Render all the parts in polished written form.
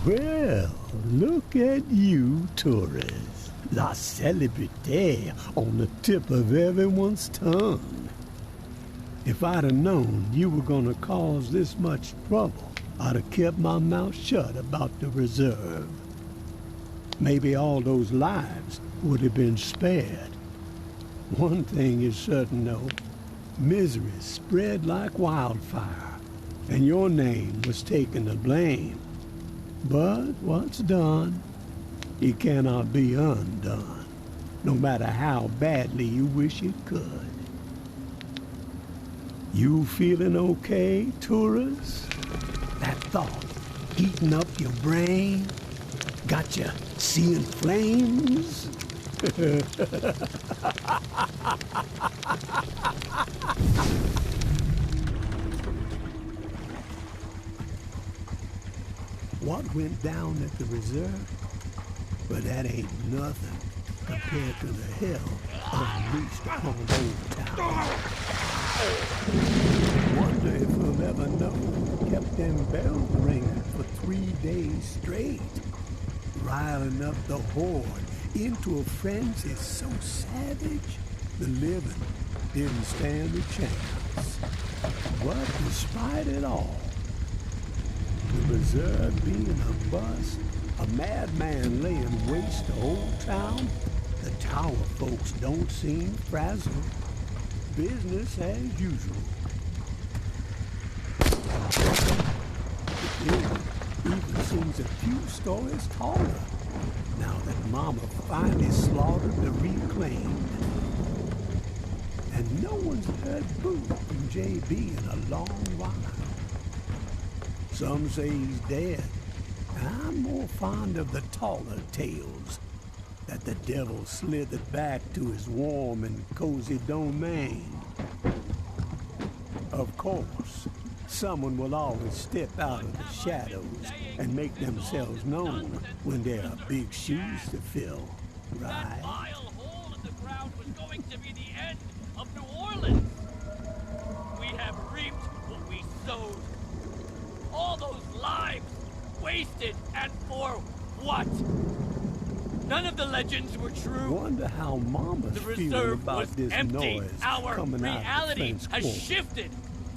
Well, look at you, tourists. La célébrité on the tip of everyone's tongue. If I'd have known you were gonna cause this much trouble, I'd have kept my mouth shut about the reserve. Maybe all those lives would have been spared. One thing is certain, though. Misery spread like wildfire, and your name was taken to blame. But what's done, it cannot be undone, no matter how badly you wish it could. You feeling okay, tourist? That thought eating up your brain? Got you seeing flames? What went down at the reserve? But that ain't nothing compared to the hell unleashed upon Old Town. Wonder if we'll ever know who kept them bells ringing for 3 days straight, riling up the horde into a frenzy so savage the living didn't stand a chance. But despite it all, the reserve being a bust, a madman laying waste to Old Town, the tower folks don't seem frazzled. Business as usual. The building even seems a few stories taller now that Mama finally slaughtered the reclaimed. And no one's heard boo from JB in a long while. Some say he's dead, and I'm more fond of the taller tales that the devil slithered back to his warm and cozy domain. Of course, someone will always step out of the shadows and make themselves known when there are big shoes to fill, right? That vile hole in the ground was going to be the end of New Orleans. We have reaped what we sowed. All those lives wasted, and for what? None of the legends were true. Wonder how Mama's feeling about this empty. noise Our coming out of reality the French has Quarter. shifted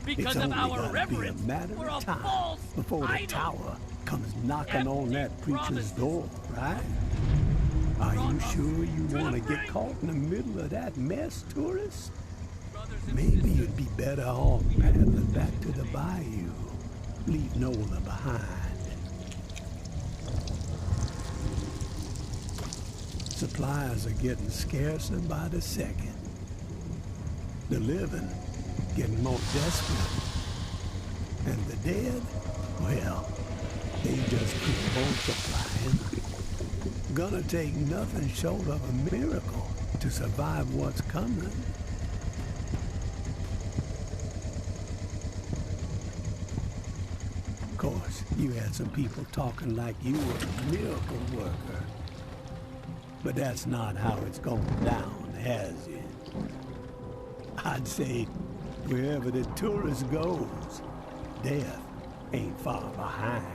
because It's of only our gotta reverence be a matter for a of time false before the idol. tower comes knocking on that Empty preacher's promises. door, right? Are you sure you want to get caught in the middle of that mess, tourist? Maybe you'd be better off paddling back to the bayou. Leave Nola behind. Supplies are getting scarcer by the second. The living getting more desperate. And the dead, well, they just keep multiplying. Gonna take nothing short of a miracle to survive what's coming. Of course, you had some people talking like you were a miracle worker. But that's not how it's going down, has it? I'd say wherever the tourist goes, death ain't far behind.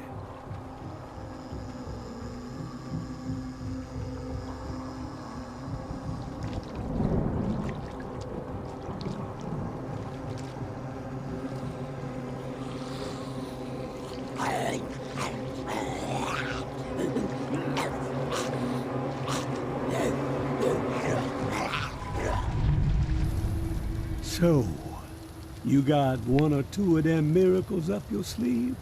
So, you got one or two of them miracles up your sleeve?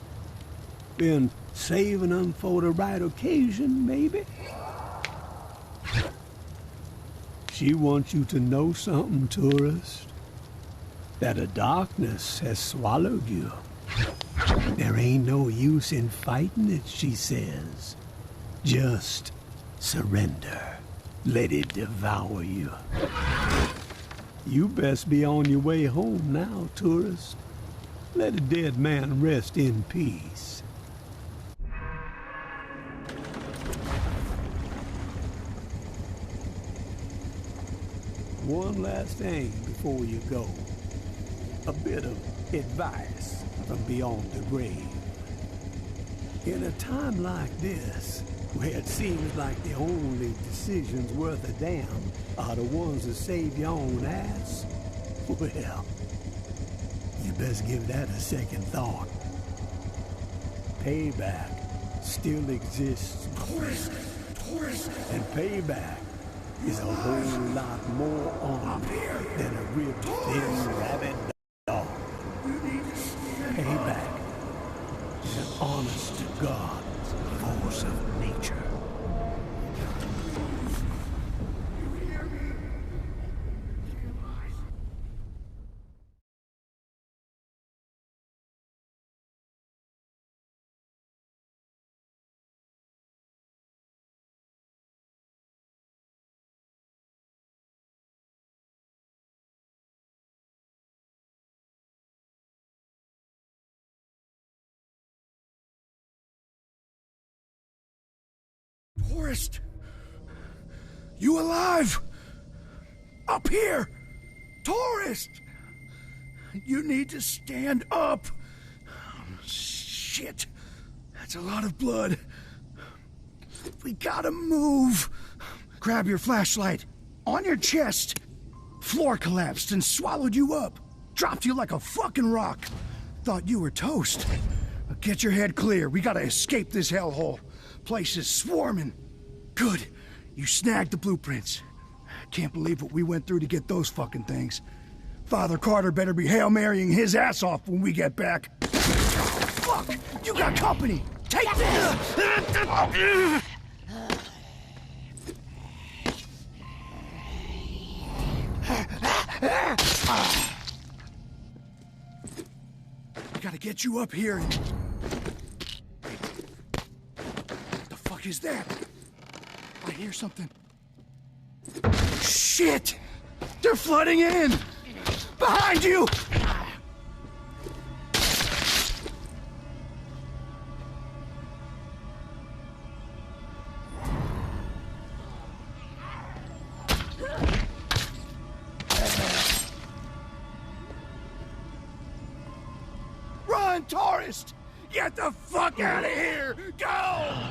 Been saving them for the right occasion, maybe? She wants you to know something, tourist. That the darkness has swallowed you. There ain't no use in fighting it, she says. Just surrender. Let it devour you. You best be on your way home now, tourist. Let a dead man rest in peace. One last thing before you go. A bit of advice from beyond the grave. In a time like this, where it seems like the only decisions worth a damn are the ones that save your own ass, well, you best give that a second thought. Payback still exists, and payback is a whole lot more armed than a ripped, thin, rabid dog. Payback is an honest-to-God force of nature. Forrest! You alive? Up here! Tourist! You need to stand up! Shit! That's a lot of blood. We gotta move! Grab your flashlight. On your chest! Floor collapsed and swallowed you up. Dropped you like a fucking rock. Thought you were toast. But get your head clear. We gotta escape this hellhole. Place is swarming. Good. You snagged the blueprints. Can't believe what we went through to get those fucking things. Father Carter better be Hail Marying his ass off when we get back. Fuck! You got company! Take this! We gotta get you up here and... What the fuck is that? I hear something. Shit! They're flooding in! Behind you! Run, tourist! Get the fuck out of here! Go!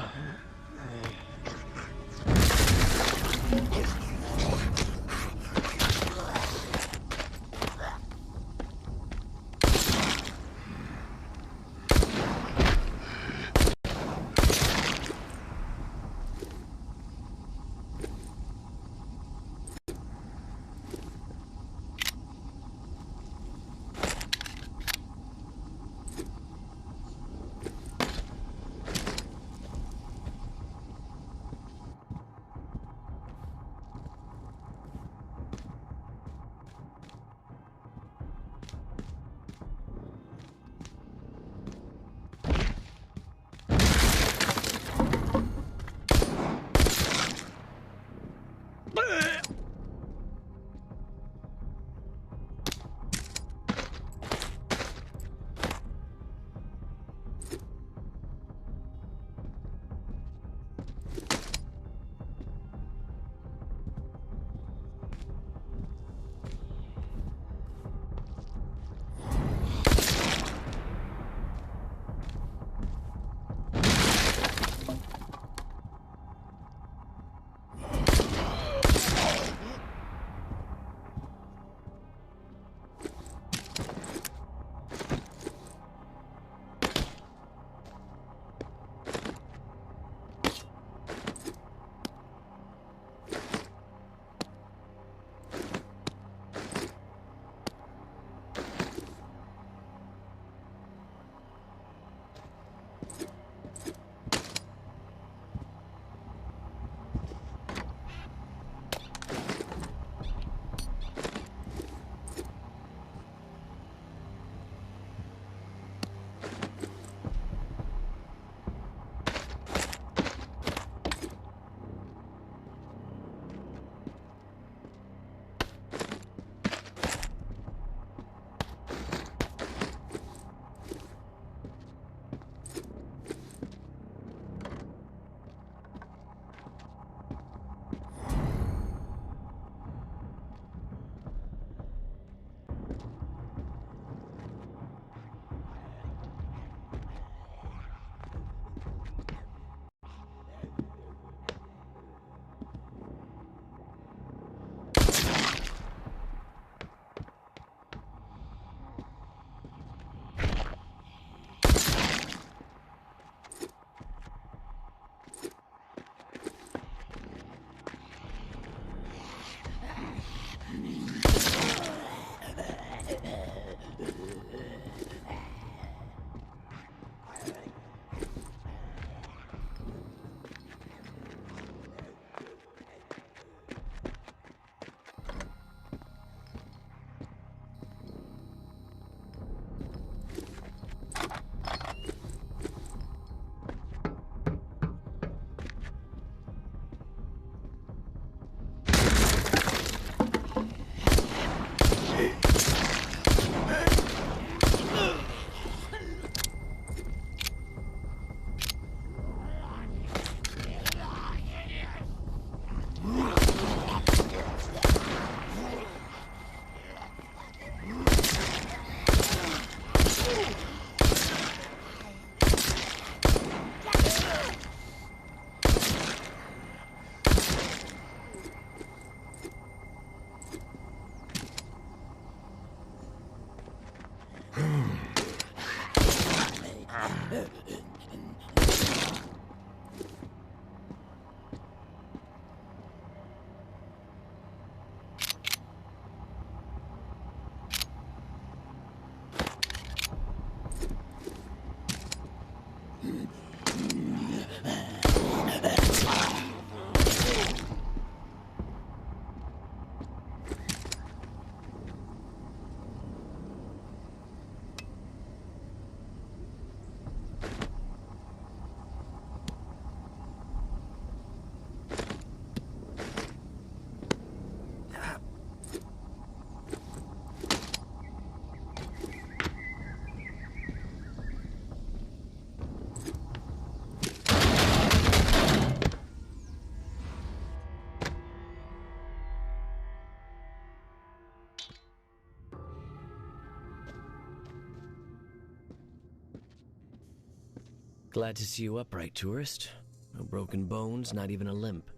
Glad to see you upright, tourist. No broken bones, not even a limp.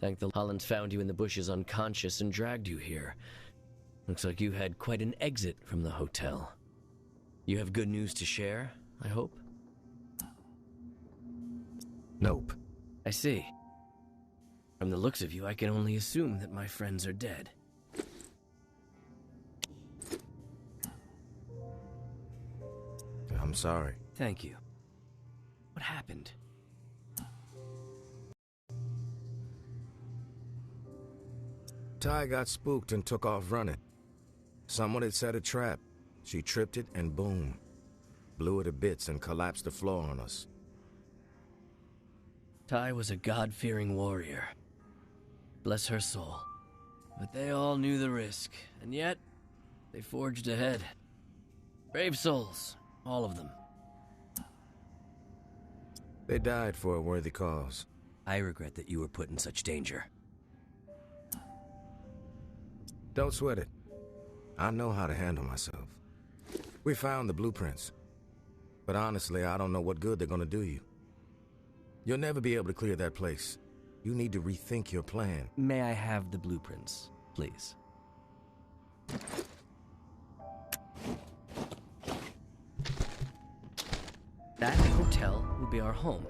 Thank the Holland found you in the bushes unconscious and dragged you here. Looks like you had quite an exit from the hotel. You have good news to share, I hope? Nope. I see. From the looks of you, I can only assume that my friends are dead. I'm sorry. Thank you. What happened? Ty got spooked and took off running. Someone had set a trap. She tripped it and boom. Blew it to bits and collapsed the floor on us. Ty was a God-fearing warrior. Bless her soul. But they all knew the risk, and yet they forged ahead. Brave souls, all of them. They died for a worthy cause. I regret that you were put in such danger. Don't sweat it. I know how to handle myself. We found the blueprints. But honestly, I don't know what good they're gonna do you. You'll never be able to clear that place. You need to rethink your plan. May I have the blueprints, please? That hotel will be our home.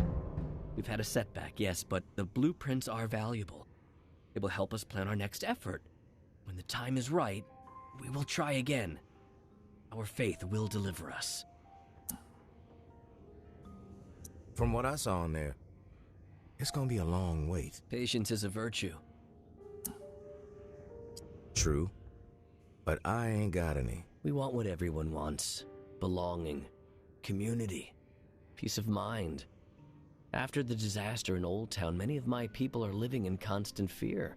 We've had a setback, yes, but the blueprints are valuable. It will help us plan our next effort. When the time is right, we will try again. Our faith will deliver us. From what I saw in there, it's gonna be a long wait. Patience is a virtue. True. But I ain't got any. We want what everyone wants. Belonging. Community. Peace of mind. After the disaster in Old Town, many of my people are living in constant fear.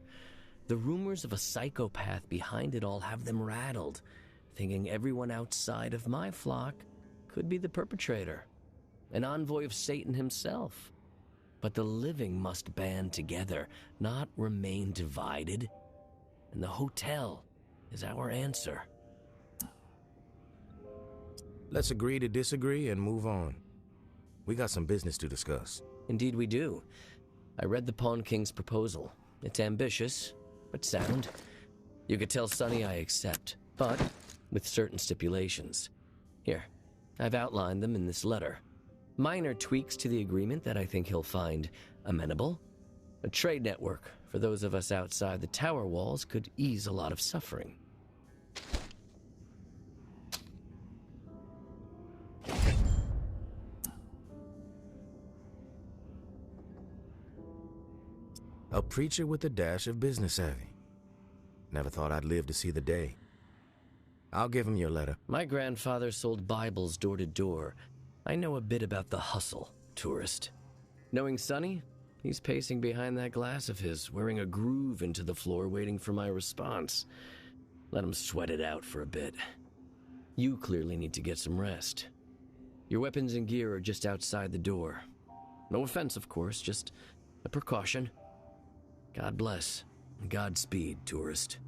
The rumors of a psychopath behind it all have them rattled, thinking everyone outside of my flock could be the perpetrator, an envoy of Satan himself. But the living must band together, not remain divided. And the hotel is our answer. Let's agree to disagree and move on. We got some business to discuss. Indeed we do. I read the Pawn King's proposal. It's ambitious, but sound. You could tell Sonny I accept, but with certain stipulations. Here, I've outlined them in this letter. Minor tweaks to the agreement that I think he'll find amenable. A trade network for those of us outside the tower walls could ease a lot of suffering. A preacher with a dash of business savvy. Never thought I'd live to see the day. I'll give him your letter. My grandfather sold Bibles door to door. I know a bit about the hustle, tourist. Knowing Sonny, he's pacing behind that glass of his, wearing a groove into the floor, waiting for my response. Let him sweat it out for a bit. You clearly need to get some rest. Your weapons and gear are just outside the door. No offense, of course, just a precaution. God bless. Godspeed, tourist.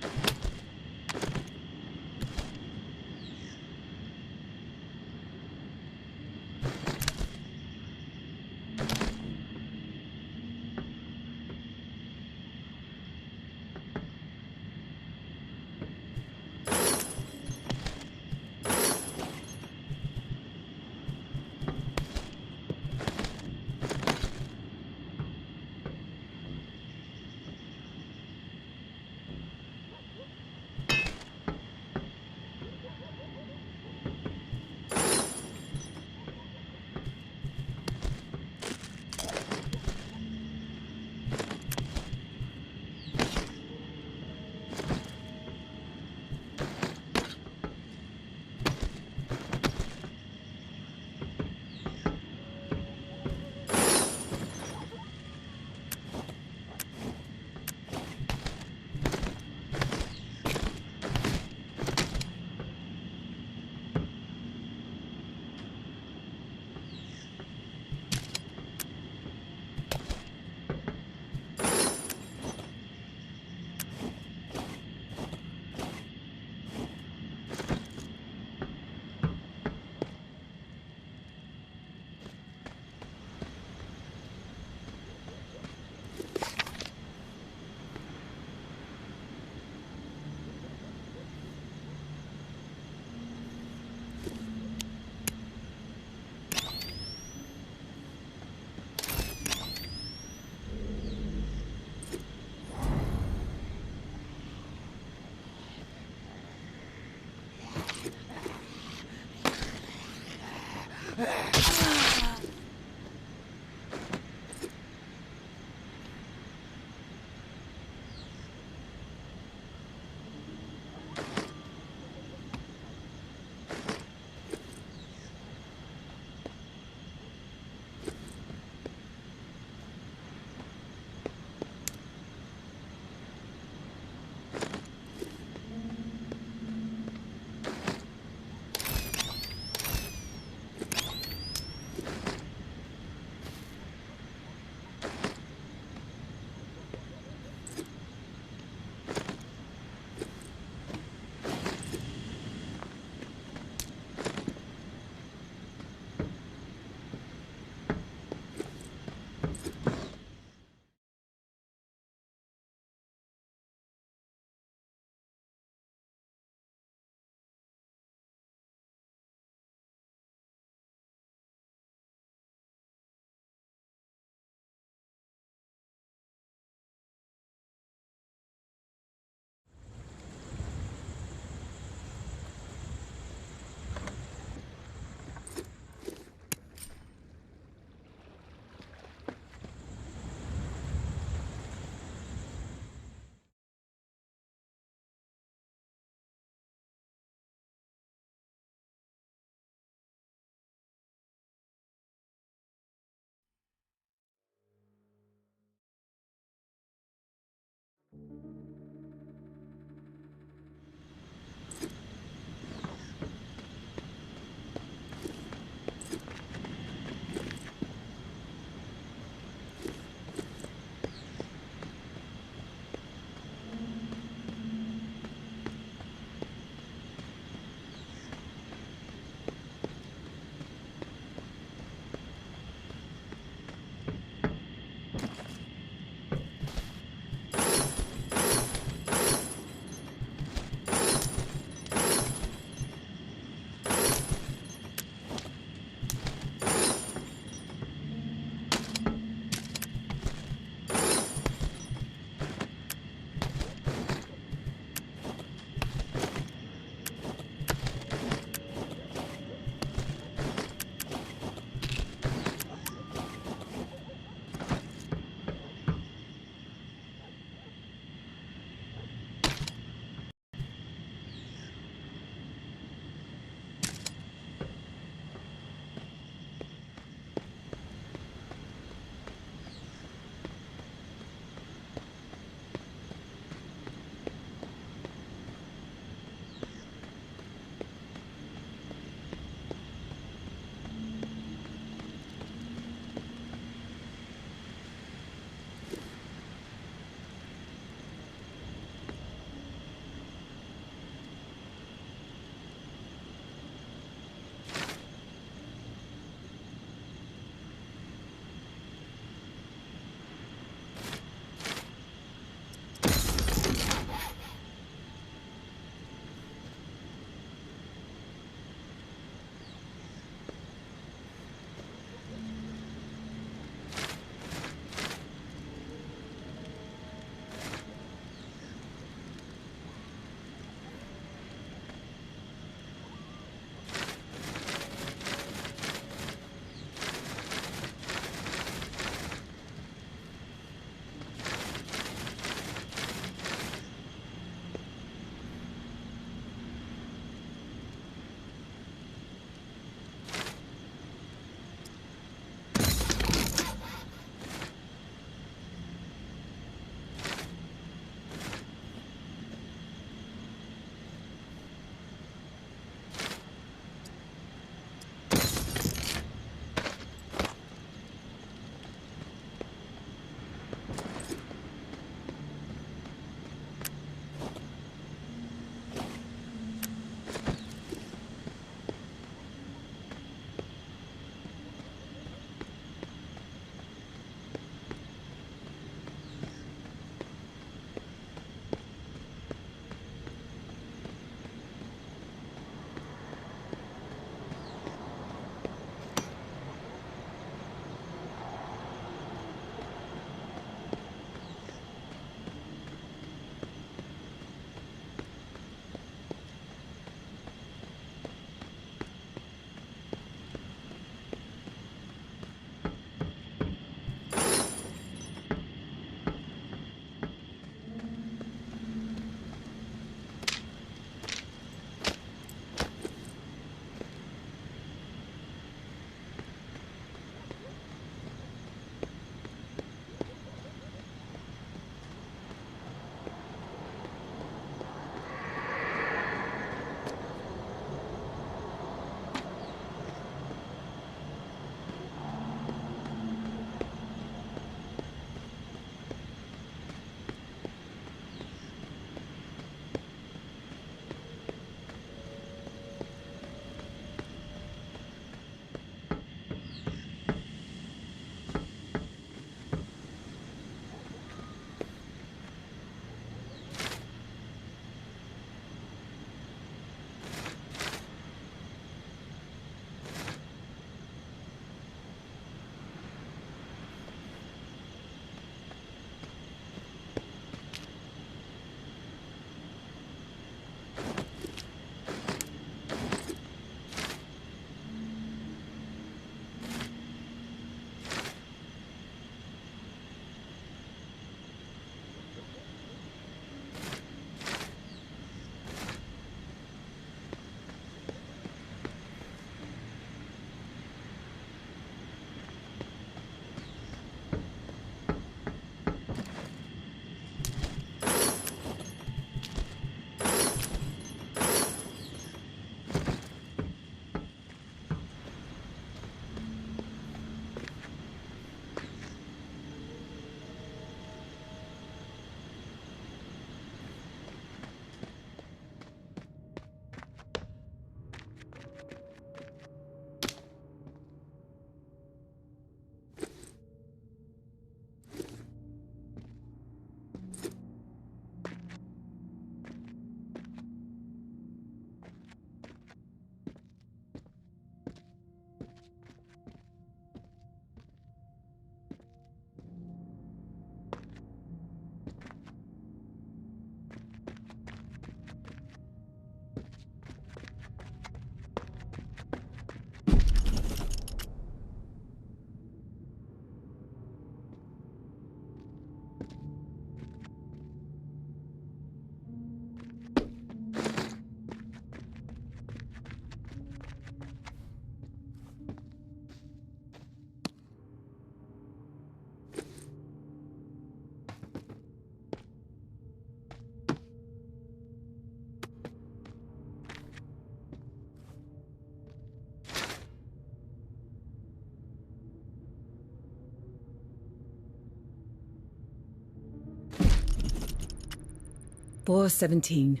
4:17.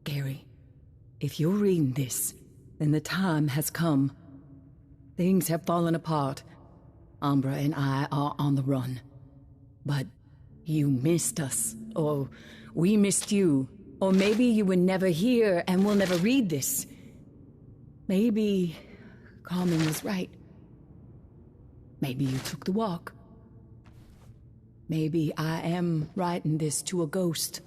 Gary, if you're reading this, then the time has come. Things have fallen apart. Umbra and I are on the run. But you missed us, or we missed you, or maybe you were never here and will never read this. Maybe Carmen was right. Maybe you took the walk. Maybe I am writing this to a ghost.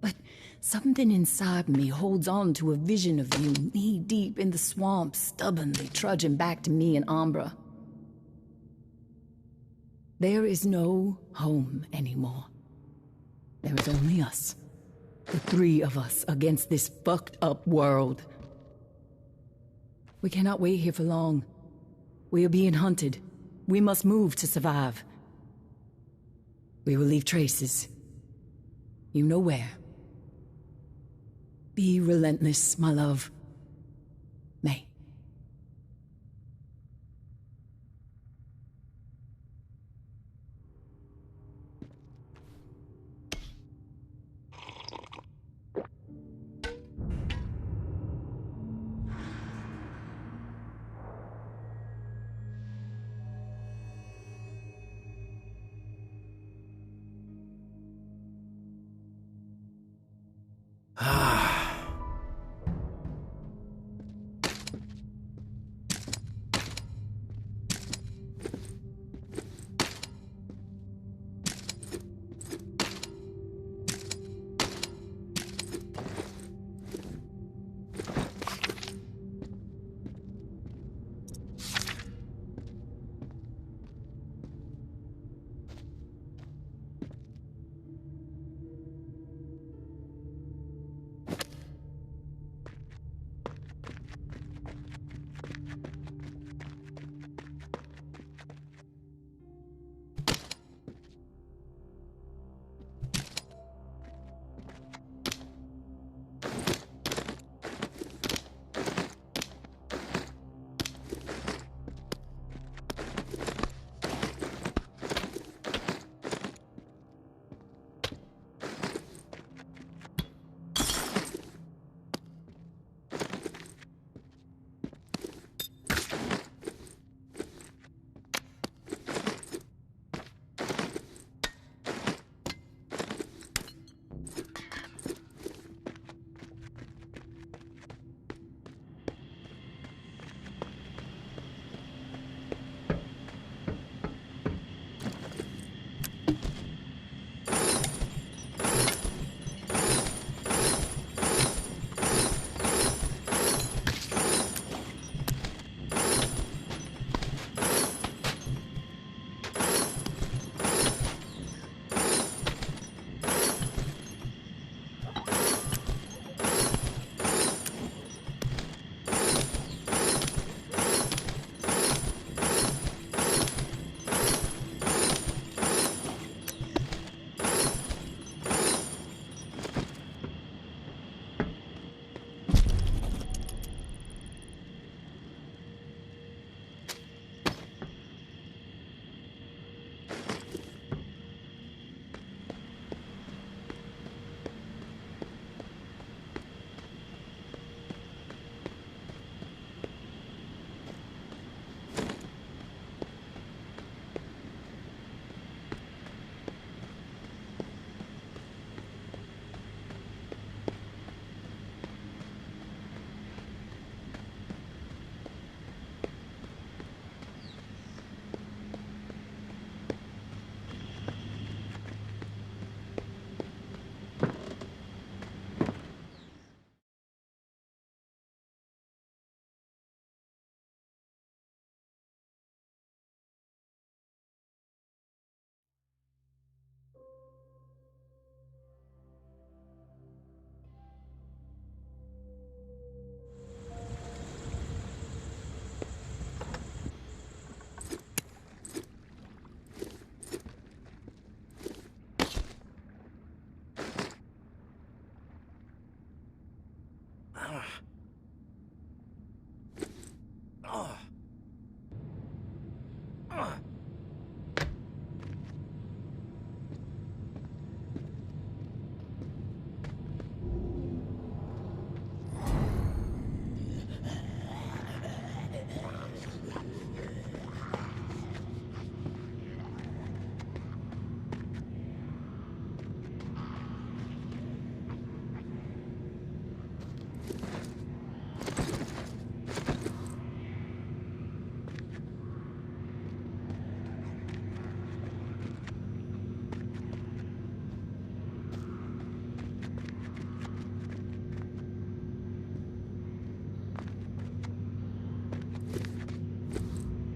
But something inside me holds on to a vision of you knee-deep in the swamp, stubbornly trudging back to me and Umbra. There is no home anymore. There is only us. The three of us against this fucked up world. We cannot wait here for long. We are being hunted. We must move to survive. We will leave traces. You know where. Be relentless, my love. May.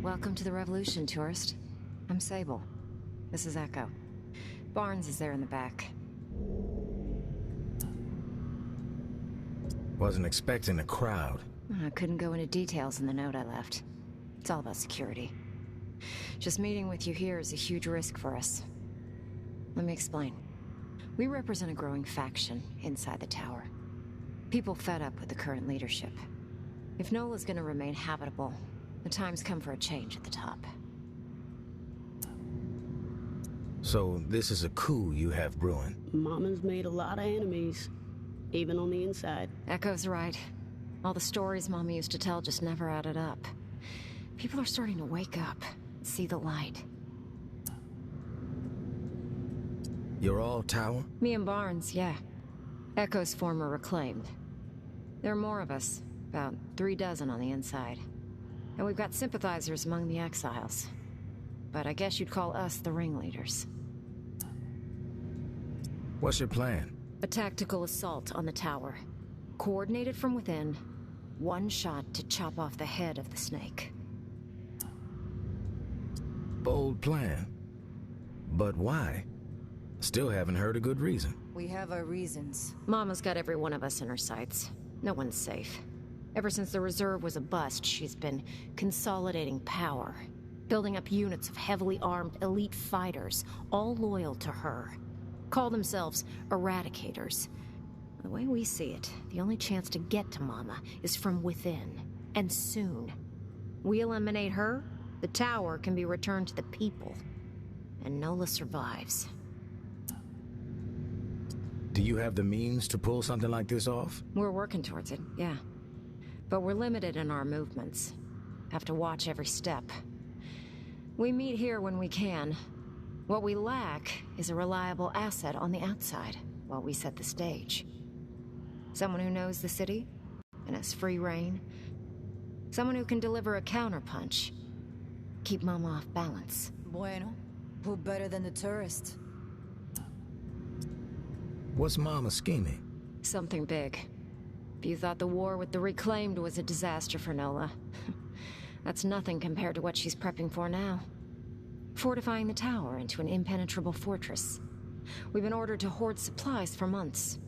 Welcome to the Revolution, tourist. I'm Sable. This is Echo. Barnes is there in the back. Wasn't expecting a crowd. I couldn't go into details in the note I left. It's all about security. Just meeting with you here is a huge risk for us. Let me explain. We represent a growing faction inside the tower. People fed up with the current leadership. If Nola's gonna remain habitable, the time's come for a change at the top. So this is a coup you have brewing? Mama's made a lot of enemies, even on the inside. Echo's right. All the stories Mama used to tell just never added up. People are starting to wake up, see the light. You're all Tower? Me and Barnes, yeah. Echo's former reclaimed. There are more of us, about 36 on the inside. And we've got sympathizers among the exiles. But I guess you'd call us the ringleaders. What's your plan? A tactical assault on the tower. Coordinated from within. One shot to chop off the head of the snake. Bold plan. But why? Still haven't heard a good reason. We have our reasons. Mama's got every one of us in her sights. No one's safe. Ever since the reserve was a bust, she's been consolidating power. Building up units of heavily armed elite fighters, all loyal to her. Call themselves Eradicators. The way we see it, the only chance to get to Mama is from within. And soon. We eliminate her, the tower can be returned to the people. And Nola survives. Do you have the means to pull something like this off? We're working towards it, yeah. But we're limited in our movements. Have to watch every step. We meet here when we can. What we lack is a reliable asset on the outside while we set the stage. Someone who knows the city and has free reign. Someone who can deliver a counterpunch. Keep Mama off balance. Bueno, who better than the tourist? What's Mama scheming? Something big. If you thought the war with the Reclaimed was a disaster for Nola, that's nothing compared to what she's prepping for now. Fortifying the tower into an impenetrable fortress. We've been ordered to hoard supplies for months.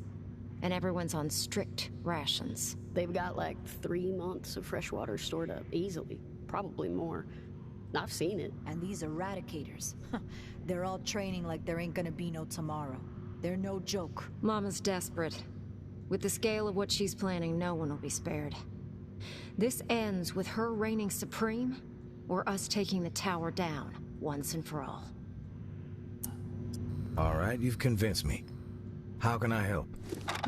And everyone's on strict rations. They've got like 3 months of fresh water stored up, easily. Probably more. I've seen it. And these Eradicators, they're all training like there ain't gonna be no tomorrow. They're no joke. Mama's desperate. With the scale of what she's planning, no one will be spared. This ends with her reigning supreme, or us taking the tower down, once and for all. All right, you've convinced me. How can I help?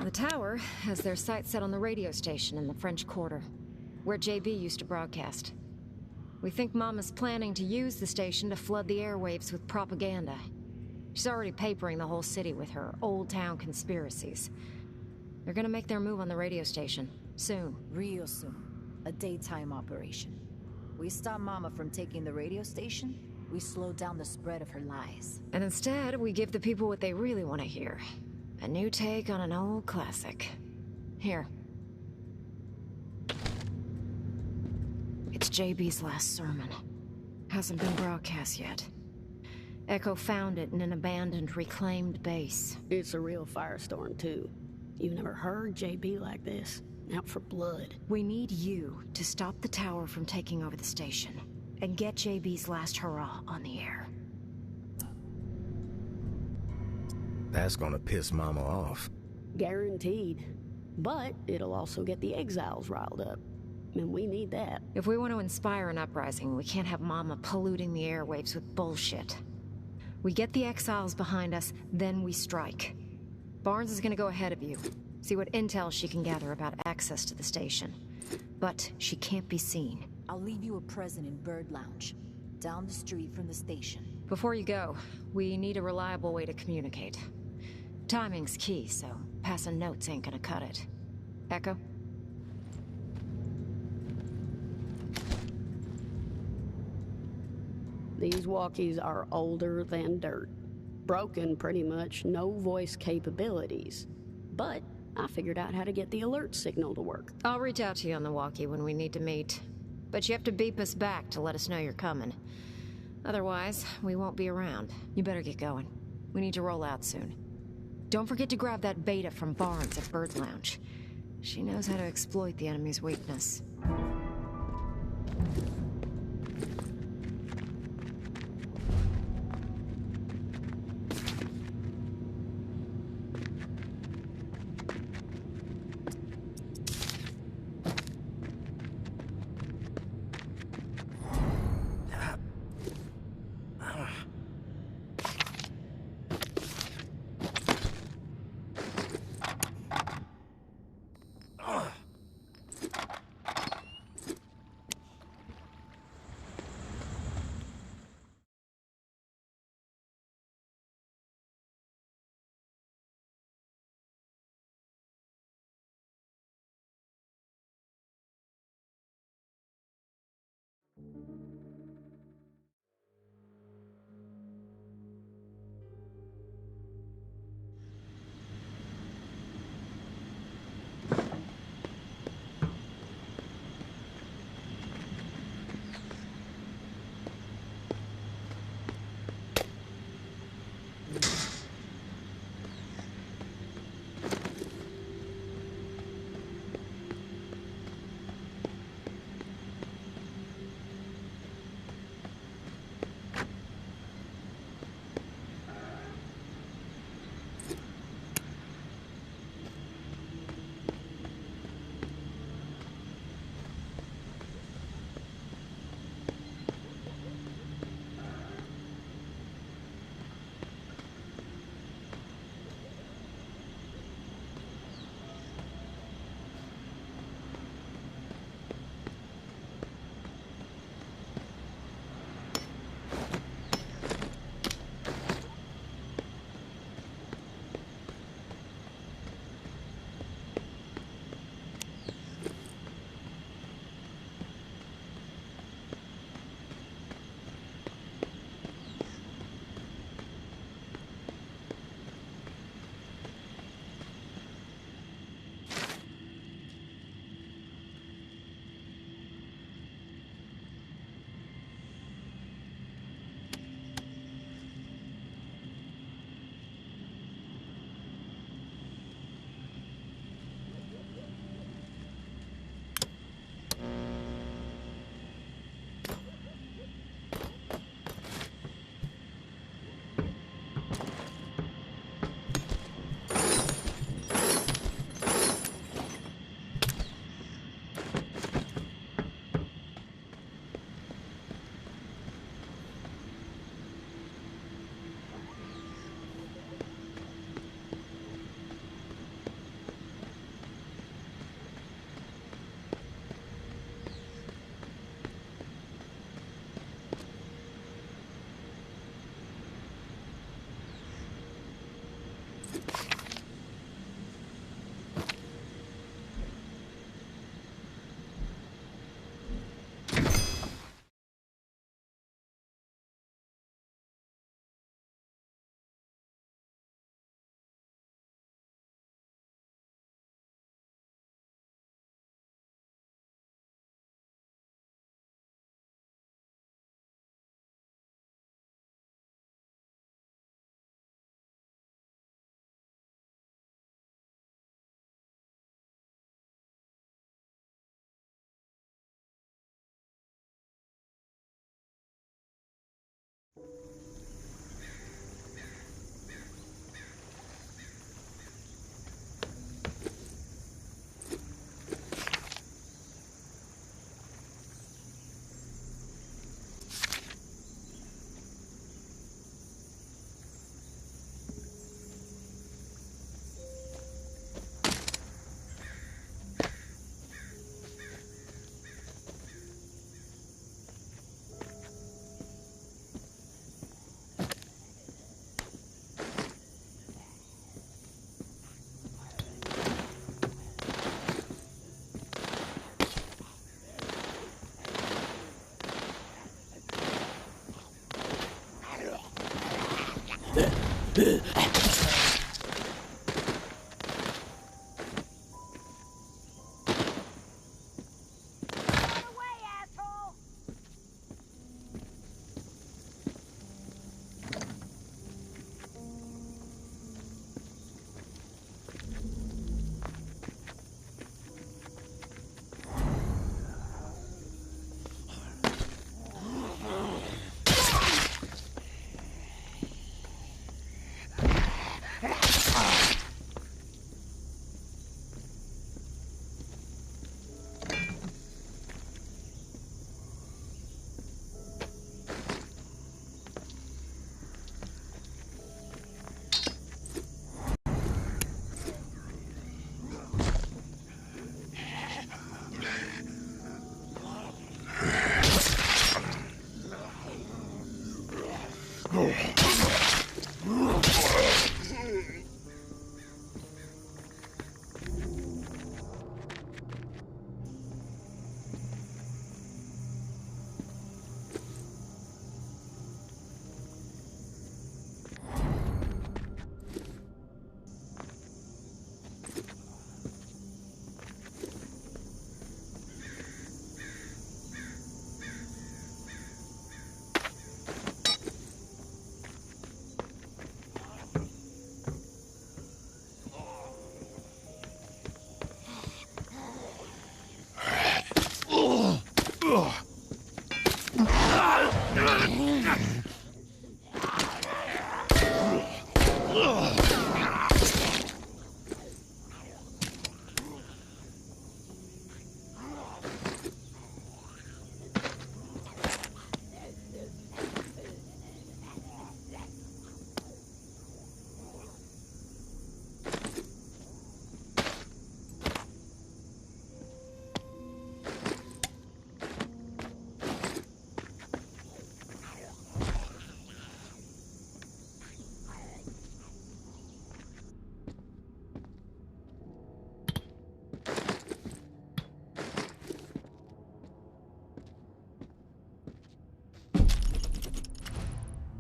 The tower has their sights set on the radio station in the French Quarter, where JB used to broadcast. We think Mama's planning to use the station to flood the airwaves with propaganda. She's already papering the whole city with her old town conspiracies. They're gonna make their move on the radio station, soon. Real soon. A daytime operation. We stop Mama from taking the radio station, we slow down the spread of her lies. And instead, we give the people what they really want to hear. A new take on an old classic. Here. It's JB's last sermon. Hasn't been broadcast yet. Echo found it in an abandoned, reclaimed base. It's a real firestorm, too. You've never heard JB like this. Out for blood. We need you to stop the tower from taking over the station. And get JB's last hurrah on the air. That's gonna piss Mama off. Guaranteed. But it'll also get the exiles riled up. And we need that. If we want to inspire an uprising, we can't have Mama polluting the airwaves with bullshit. We get the exiles behind us, then we strike. Barnes is gonna go ahead of you. See what intel she can gather about access to the station. But she can't be seen. I'll leave you a present in Bird Lounge, down the street from the station. Before you go, we need a reliable way to communicate. Timing's key, so passing notes ain't gonna cut it. Echo? These walkies are older than dirt. Broken, pretty much, no voice capabilities. But I figured out how to get the alert signal to work. I'll reach out to you on the walkie when we need to meet. But you have to beep us back to let us know you're coming. Otherwise, we won't be around. You better get going. We need to roll out soon. Don't forget to grab that beta from Barnes at Bird Lounge. She knows how to exploit the enemy's weakness.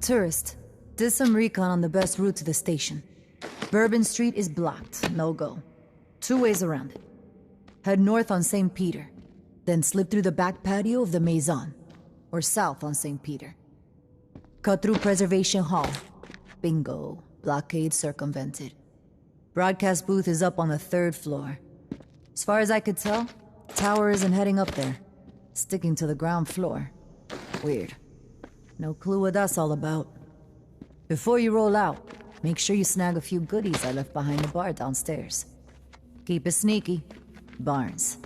Tourist. Did some recon on the best route to the station. Bourbon Street is blocked, no go. 2 ways around it. Head north on St. Peter, then slip through the back patio of the Maison, or south on St. Peter. Cut through Preservation Hall. Bingo. Blockade circumvented. Broadcast booth is up on the 3rd floor. As far as I could tell, tower isn't heading up there. Sticking to the ground floor. Weird. No clue what that's all about. Before you roll out, make sure you snag a few goodies I left behind the bar downstairs. Keep it sneaky. Barnes.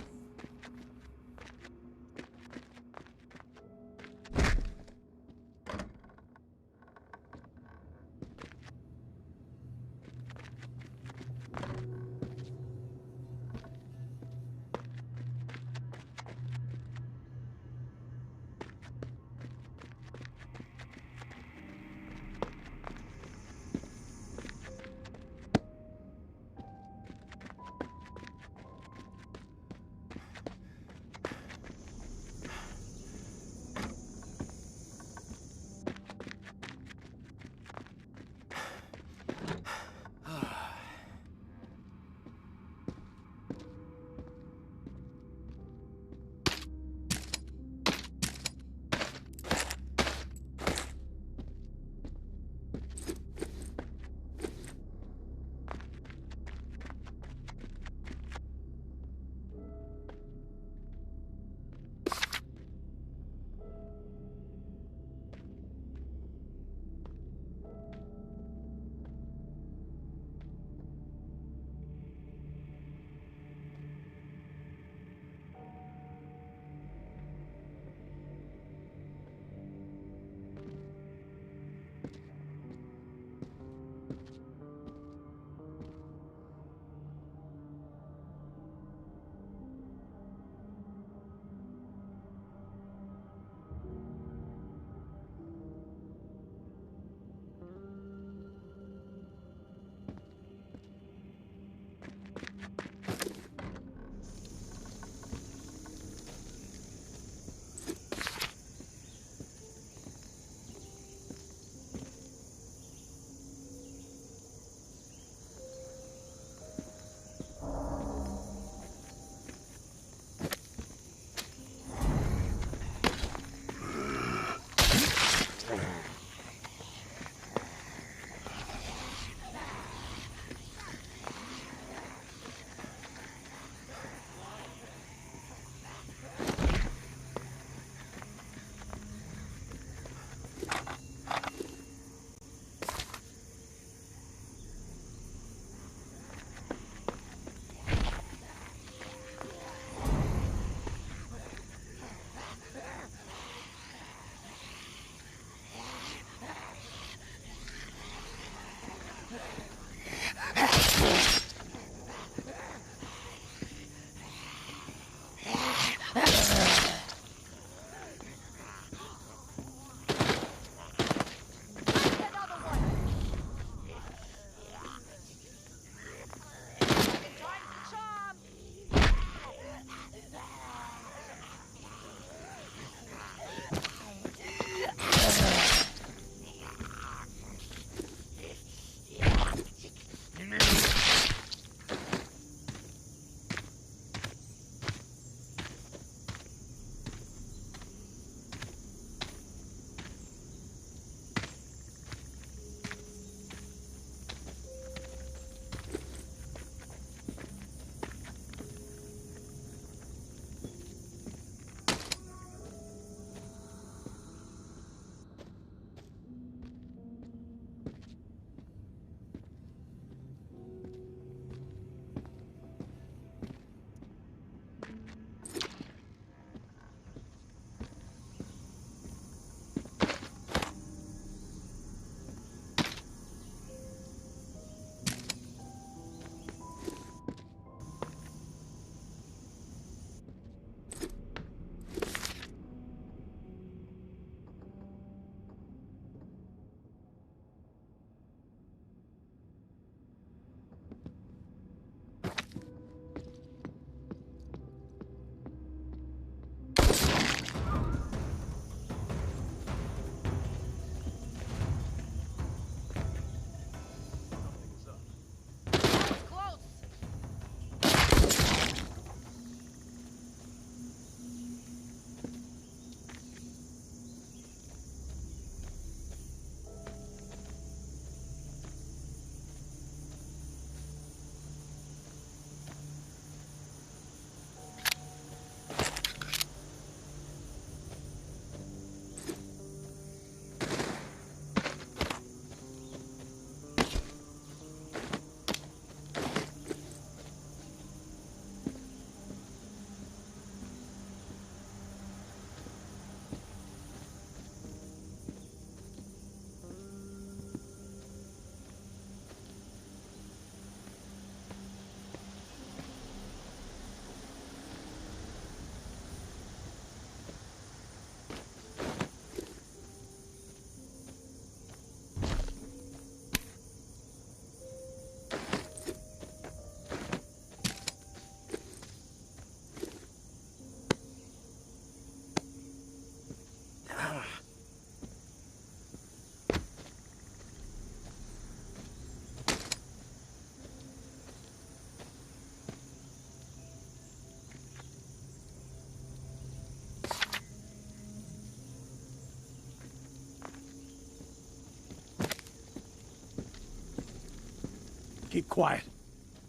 Keep quiet.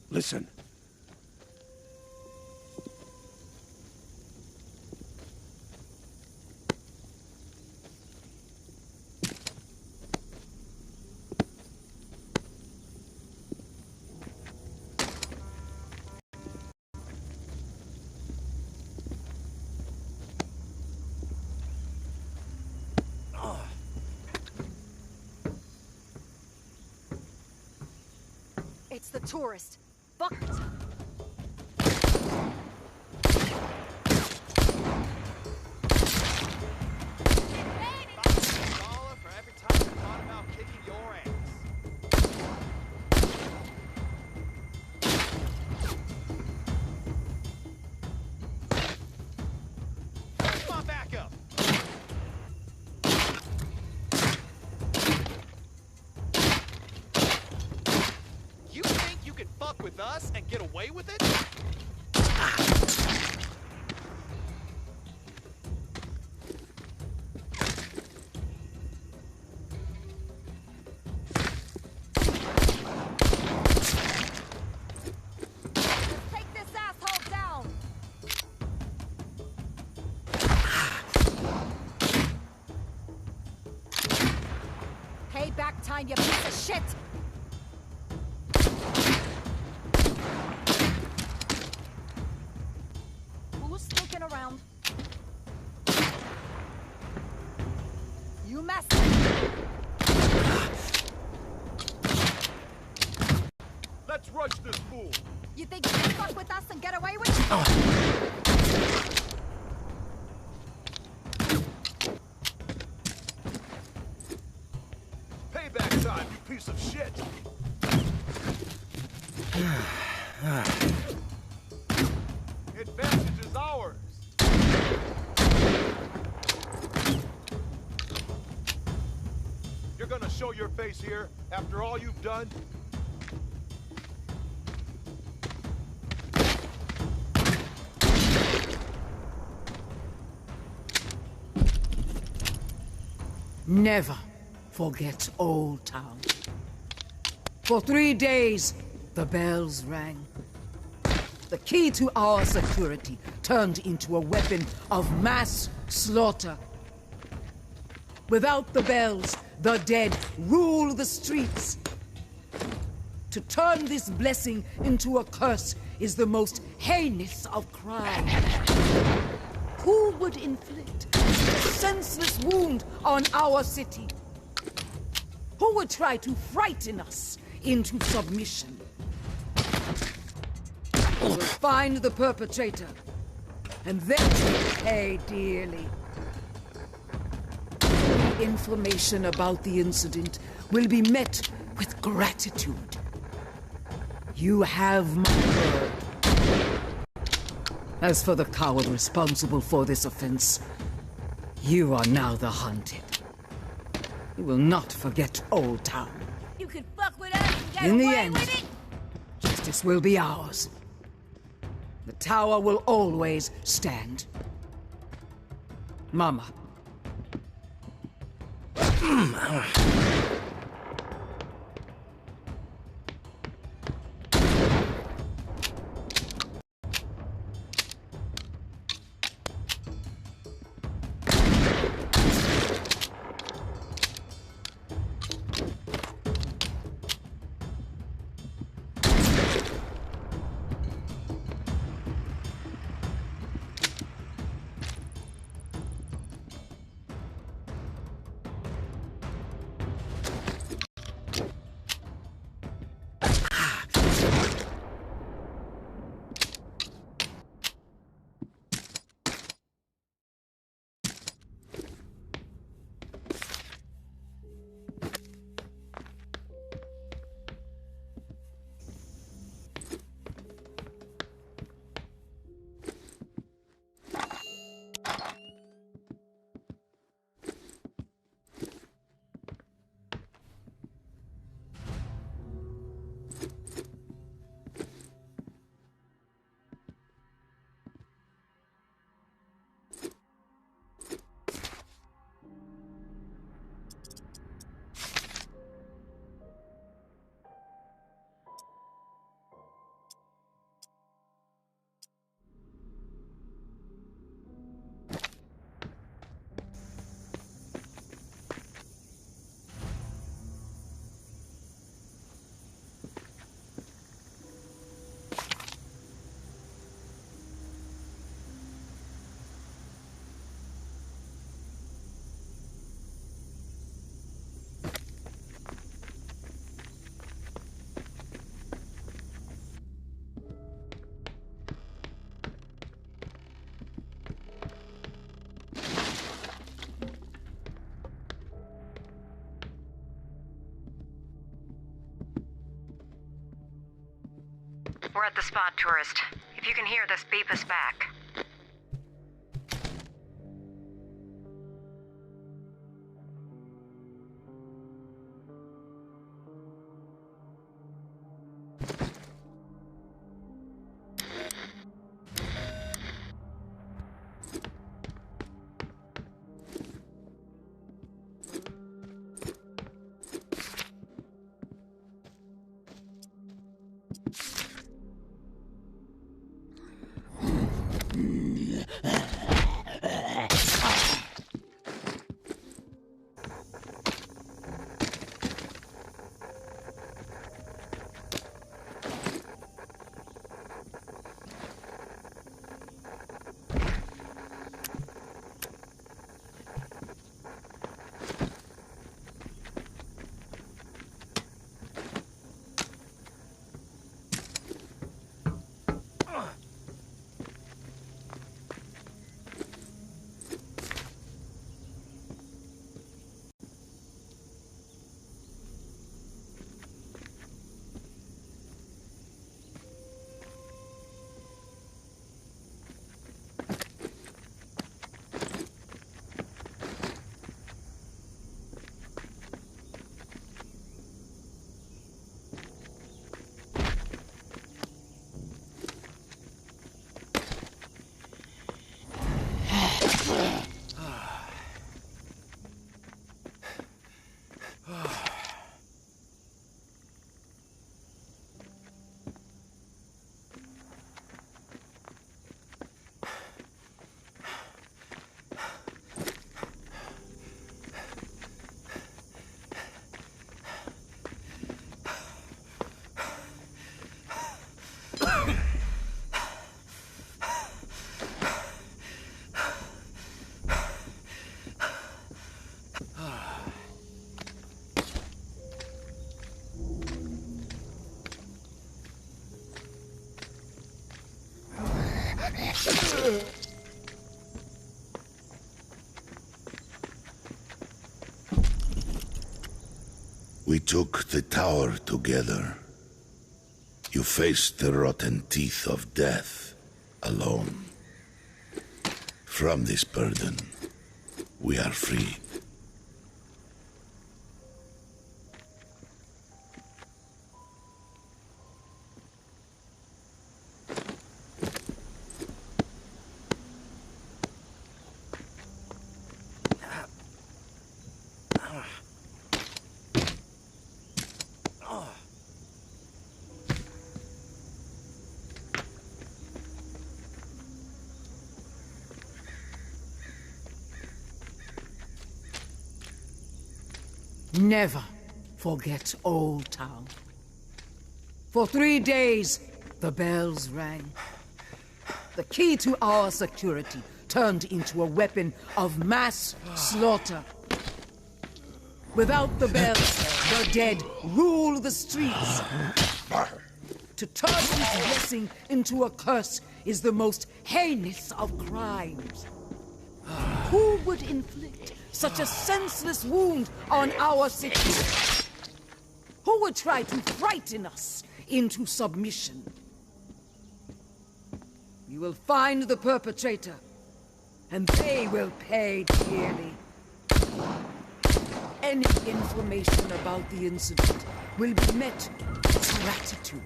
Listen. It's the tourist. Fuck it. For every time you thought about kicking your ass. Come on, back up. You think you can fuck with us and get away with it? Take this asshole down! Payback time, you piece of shit! Who's sticking around? You mess. Let's rush this fool. You think you can fuck with us and get away with it? Payback time, you piece of shit. Advantage is ours. You're gonna show your face here after all you've done? Never forget Old Town. For 3 days, the bells rang. The key to our security turned into a weapon of mass slaughter. Without the bells, the dead rule the streets. To turn this blessing into a curse is the most heinous of crimes. Who would inflict a senseless wound on our city? Who would try to frighten us into submission? We'll find the perpetrator, and then we'll pay dearly. Any information about the incident will be met with gratitude. You have my word. As for the coward responsible for this offense, you are now the hunted. You will not forget Old Town. You can fuck with us and get In the away end, with it? justice will be ours. The tower will always stand. Mama. We're at the spot, tourist. If you can hear this, beep us back. We took the tower together. You faced the rotten teeth of death alone. From this burden, we are free. Never forget Old Town. For 3 days, the bells rang. The key to our security turned into a weapon of mass slaughter. Without the bells, the dead rule the streets. To turn this blessing into a curse is the most heinous of crimes. Who would inflict such a senseless wound on our city? Who would try to frighten us into submission? You will find the perpetrator, and they will pay dearly. Any information about the incident will be met with gratitude.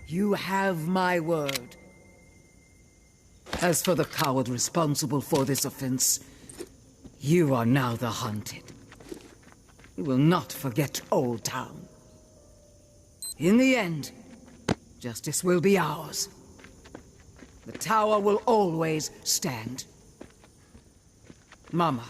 You have my word. As for the coward responsible for this offense, you are now the hunted. You will not forget Old Town. In the end, justice will be ours. The tower will always stand. Mama.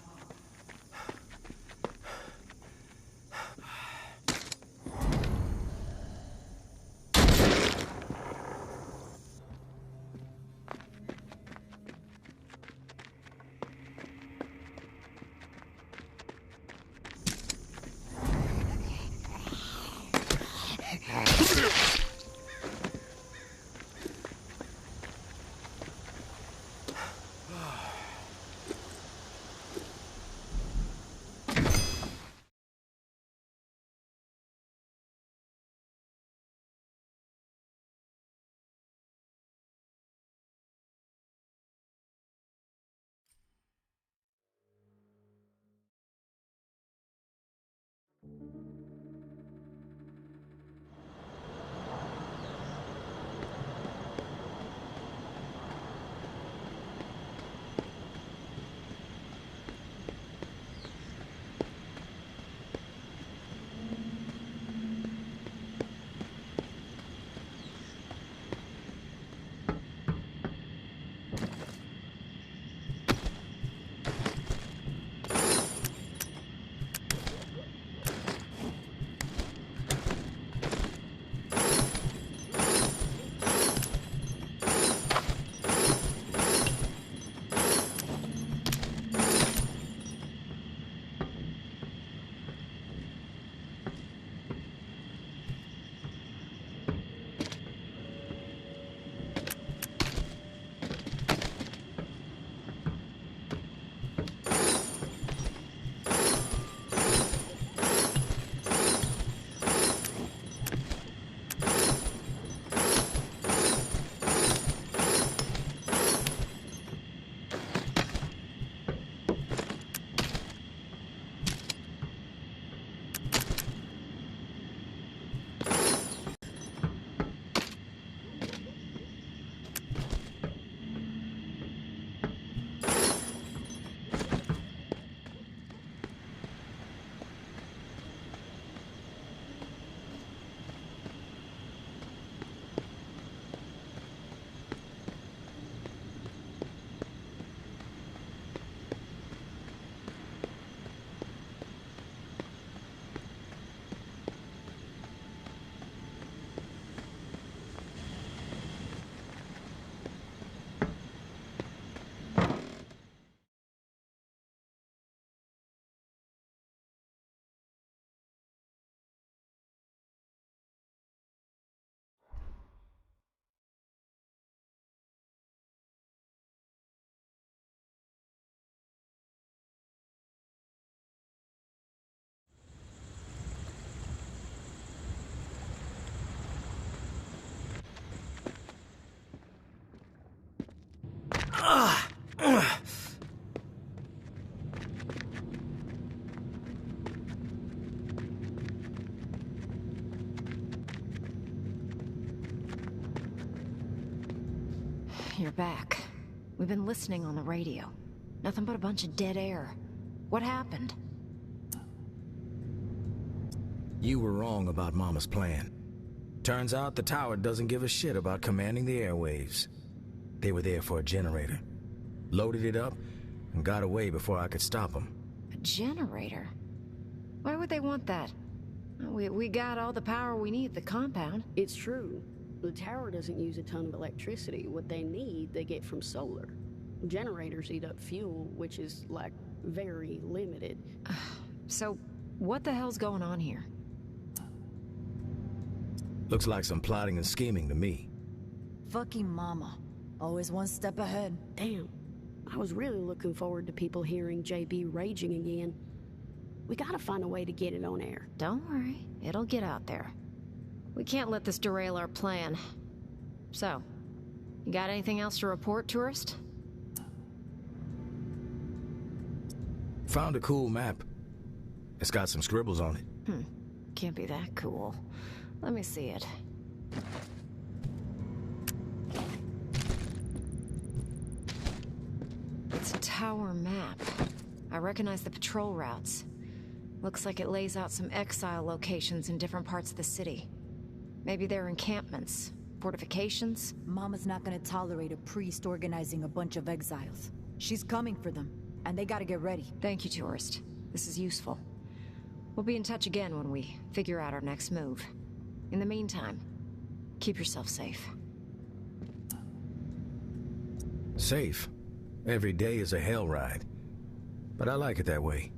You're back. We've been listening on the radio. Nothing but a bunch of dead air. What happened? You were wrong about Mama's plan. Turns out the tower doesn't give a shit about commanding the airwaves. They were there for a generator. Loaded it up and got away before I could stop them. A generator? Why would they want that? We got all the power we need at the compound. It's true. The tower doesn't use a ton of electricity. What they need, they get from solar. Generators eat up fuel, which is, like, very limited. So, what the hell's going on here? Looks like some plotting and scheming to me. Fucking mama. Always one step ahead. Damn. I was really looking forward to people hearing JB raging again. We gotta find a way to get it on air. Don't worry. It'll get out there. We can't let this derail our plan. So, you got anything else to report, tourist? Found a cool map. It's got some scribbles on it. Can't be that cool. Let me see it. It's a tower map. I recognize the patrol routes. Looks like it lays out some exile locations in different parts of the city. Maybe they're encampments, fortifications. Mama's not gonna tolerate a priest organizing a bunch of exiles. She's coming for them, and they gotta get ready. Thank you, tourist. This is useful. We'll be in touch again when we figure out our next move. In the meantime, keep yourself safe. Safe? Every day is a hell ride. But I like it that way.